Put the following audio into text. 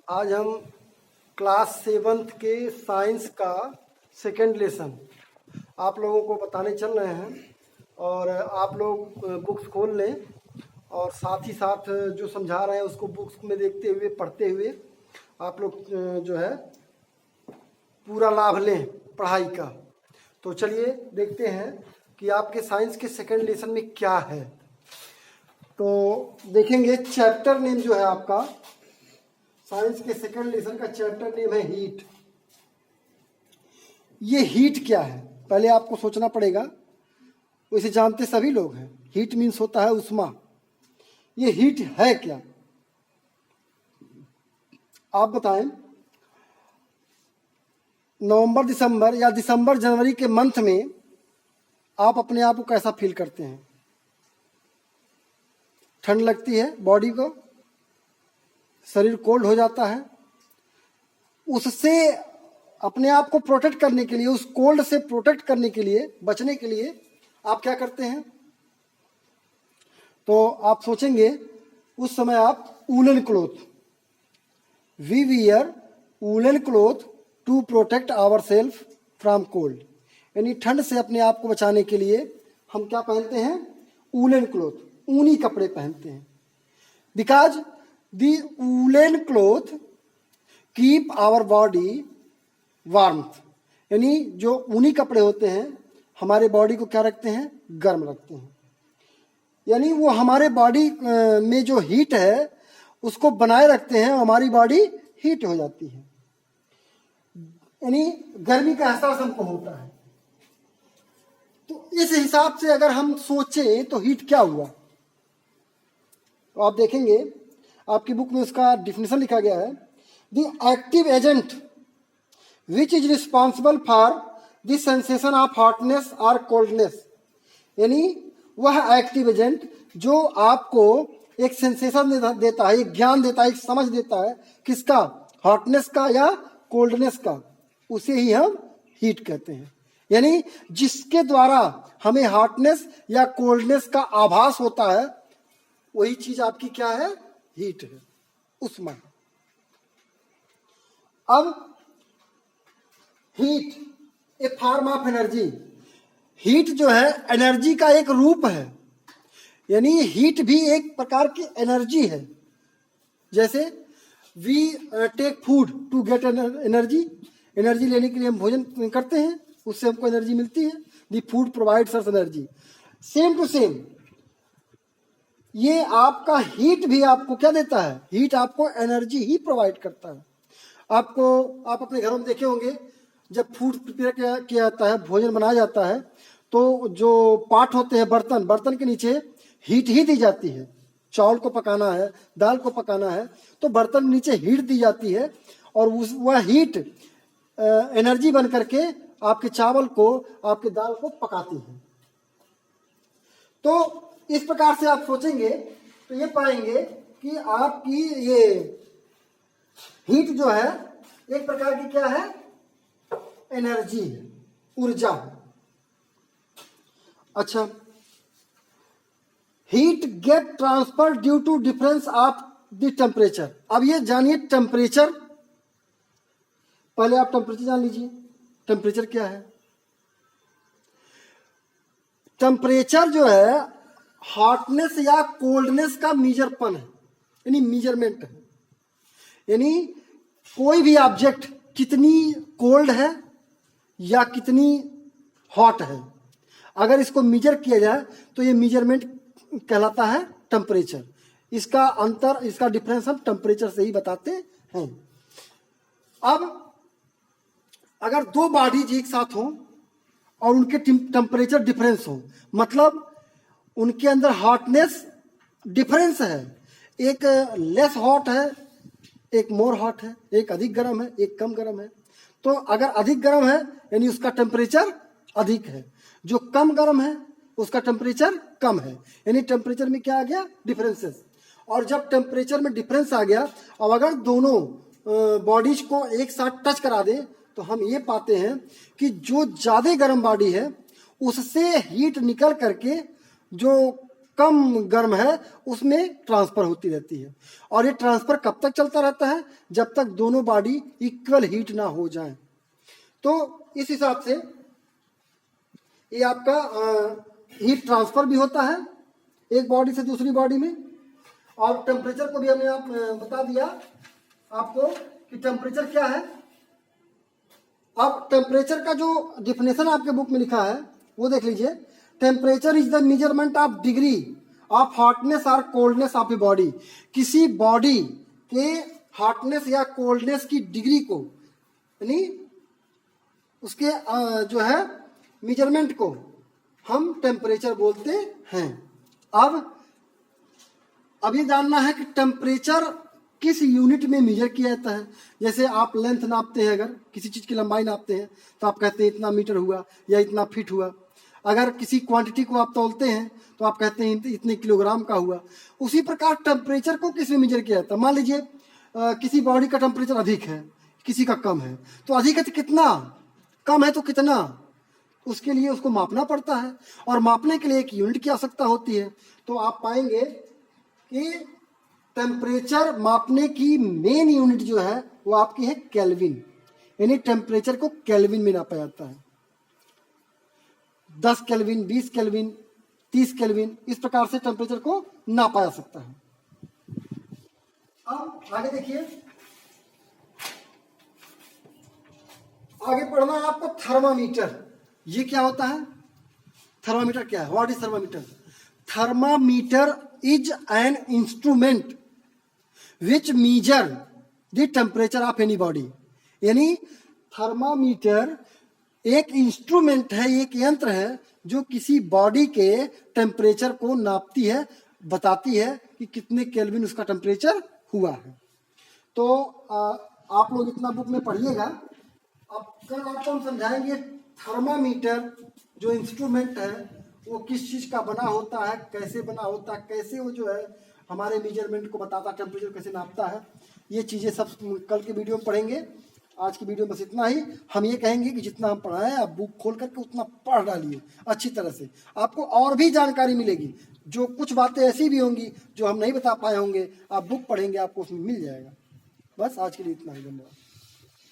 आज हम class 7th के साइंस का सेकेंड लेसन आप लोगों को बताने चल रहे हैं। और आप लोग बुक्स खोल लें और साथ ही साथ जो समझा रहे हैं उसको बुक्स में देखते हुए पढ़ते हुए आप लोग जो है पूरा लाभ लें पढ़ाई का। तो चलिए देखते हैं कि आपके साइंस के सेकेंड लेसन में क्या है। तो देखेंगे चैप्टर नेम जो है आपका साइंस के सेकेंड लेसन का चैप्टर नेम है हीट। ये हीट क्या है पहले आपको सोचना पड़ेगा। वैसे जानते सभी लोग हैं, हीट मीन्स होता है उष्मा। ये हीट है क्या आप बताएं। नवंबर दिसंबर या दिसंबर जनवरी के मंथ में आप अपने आप को कैसा फील करते हैं? ठंड लगती है बॉडी को, शरीर कोल्ड हो जाता है। उससे अपने आप को प्रोटेक्ट करने के लिए, उस कोल्ड से प्रोटेक्ट करने के लिए, बचने के लिए आप क्या करते हैं? तो आप सोचेंगे उस समय आप woollen cloth, we wear woollen cloth to protect our self from cold. यानी ठंड से अपने आप को बचाने के लिए हम क्या पहनते हैं? वूलन क्लॉथ, ऊनी कपड़े पहनते हैं। Because the woollen cloth keep our body warmth. यानी जो ऊनी कपड़े होते हैं हमारे बॉडी को क्या रखते हैं? गर्म रखते हैं। यानी वो हमारे बॉडी में जो हीट है उसको बनाए रखते हैं, हमारी बॉडी हीट हो जाती है। यानी गर्मी का एहसास हमको होता है। तो इस हिसाब से अगर हम सोचें तो हीट क्या हुआ, तो आप देखेंगे आपकी बुक में उसका डिफिनेशन लिखा गया है। The active agent which is responsible for the sensation of hotness और कोल्डनेस। यानी वह एक्टिव एजेंट जो आपको एक सेंसेशन देता है, एक ज्ञान देता है, एक समझ देता है। किसका? हॉटनेस का या कोल्डनेस का। उसे ही हम हीट कहते हैं। यानी जिसके द्वारा हमें हॉटनेस या कोल्डनेस का आभास होता है वही चीज आपकी क्या है? हीट है, उष्मा। अब heat A form of energy. Heat जो है एनर्जी का एक रूप है। यानी हीट भी एक प्रकार की एनर्जी है। जैसे we take food to get energy. Energy लेने के लिए हम भोजन करते हैं, उससे हमको एनर्जी मिलती है। The food provides us energy. Same to same ये आपका हीट भी आपको क्या देता है? हीट आपको एनर्जी ही प्रोवाइड करता है। आप अपने घरों में देखे होंगे जब फूड प्रिपेयर किया जाता है, भोजन बनाया जाता है, तो जो पार्ट होते हैं, बर्तन के नीचे हीट ही दी जाती है। चावल को पकाना है, दाल को पकाना है, तो बर्तन नीचे हीट दी जाती है और वह हीट एनर्जी बन करके आपके चावल को, आपके दाल को पकाती है। तो इस प्रकार से आप सोचेंगे तो ये पाएंगे कि आपकी ये हीट जो है एक प्रकार की क्या है? एनर्जी है, ऊर्जा है। अच्छा, heat get transfer due to difference of the temperature. अब ये जानिए टेम्परेचर। पहले आप टेम्परेचर जान लीजिए। टेम्परेचर क्या है? टेम्परेचर जो है हॉटनेस या कोल्डनेस का मीजरपन है, यानी मीजरमेंट है। यानी कोई भी ऑब्जेक्ट कितनी कोल्ड है या कितनी हॉट है, अगर इसको मीजर किया जाए तो ये मीजरमेंट कहलाता है टेम्परेचर। इसका अंतर, इसका डिफरेंस हम टेम्परेचर से ही बताते हैं। अब अगर दो बॉडीज एक साथ हों और उनके टेम्परेचर डिफरेंस हो, मतलब उनके अंदर हॉटनेस डिफरेंस है, एक लेस हॉट है, एक मोर हॉट है, एक अधिक गर्म है, एक कम गर्म है। तो अगर अधिक गर्म है यानी उसका टेम्परेचर अधिक है, जो कम गर्म है उसका टेम्परेचर कम है। यानी टेम्परेचर में क्या आ गया? डिफरेंसेस। और जब टेम्परेचर में डिफरेंस आ गया, अब अगर दोनों बॉडीज को एक साथ टच करा दे तो हम ये पाते हैं कि जो ज्यादा गर्म बॉडी है उससे हीट निकल करके जो कम गर्म है उसमें ट्रांसफर होती रहती है। और ये ट्रांसफर कब तक चलता रहता है? जब तक दोनों बॉडी इक्वल हीट ना हो जाए। तो इस हिसाब से ये आपका हीट ट्रांसफर भी होता है एक बॉडी से दूसरी बॉडी में। और टेम्परेचर को भी हमने आप बता दिया आपको कि टेम्परेचर क्या है। अब टेम्परेचर का जो डिफिनेशन आपके बुक में लिखा है वो देख लीजिए। Temperature is the measurement of degree of hotness और कोल्डनेस ऑफ ए बॉडी। किसी बॉडी के हॉटनेस या कोल्डनेस की डिग्री को, यानी उसके जो है मेजरमेंट को हम टेम्परेचर बोलते हैं। अब ये जानना है कि टेम्परेचर किस यूनिट में मेजर किया जाता है। जैसे आप लेंथ नापते हैं, अगर किसी चीज की लंबाई नापते हैं तो आप कहते हैं इतना मीटर हुआ या इतना फीट हुआ। अगर किसी क्वांटिटी को आप तौलते हैं तो आप कहते हैं इतने किलोग्राम का हुआ। उसी प्रकार टेम्परेचर को किस में मेजर किया जाता है। मान लीजिए किसी बॉडी का टेम्परेचर अधिक है, किसी का कम है, तो अधिक है तो कितना, कम है तो कितना, उसके लिए उसको मापना पड़ता है। और मापने के लिए एक यूनिट की आवश्यकता होती है। तो आप पाएंगे कि टेम्परेचर मापने की मेन यूनिट जो है वो आपकी है केल्विन, यानी टेम्परेचर को केल्विन में नापा जाता है। 10 केल्विन, 20 केल्विन, 30 केल्विन, इस प्रकार से टेम्परेचर को नापा जा सकता है। अब आगे देखिए, आगे पढ़ना है आपको थर्मामीटर। ये क्या होता है? थर्मामीटर क्या है? What is thermometer? Thermometer is an instrument which measure the temperature of any body. यानी थर्मामीटर एक इंस्ट्रूमेंट है, एक यंत्र है जो किसी बॉडी के टेम्परेचर को नापती है, बताती है कि कितने केल्विन उसका टेम्परेचर हुआ है। तो आप लोग इतना बुक में पढ़िएगा। अब कल आपको हम समझाएंगे थर्मामीटर जो इंस्ट्रूमेंट है वो किस चीज का बना होता है, कैसे बना होता है, कैसे वो जो है हमारे मेजरमेंट को बताता है, टेम्परेचर कैसे नापता है। ये चीजें सब कल के वीडियो में पढ़ेंगे। आज की वीडियो में बस इतना ही। हम ये कहेंगे कि जितना हम पढ़ाएं आप बुक खोल करके उतना पढ़ डालिए अच्छी तरह से, आपको और भी जानकारी मिलेगी। जो कुछ बातें ऐसी भी होंगी जो हम नहीं बता पाए होंगे, आप बुक पढ़ेंगे आपको उसमें मिल जाएगा। बस आज के लिए इतना ही, धन्यवाद।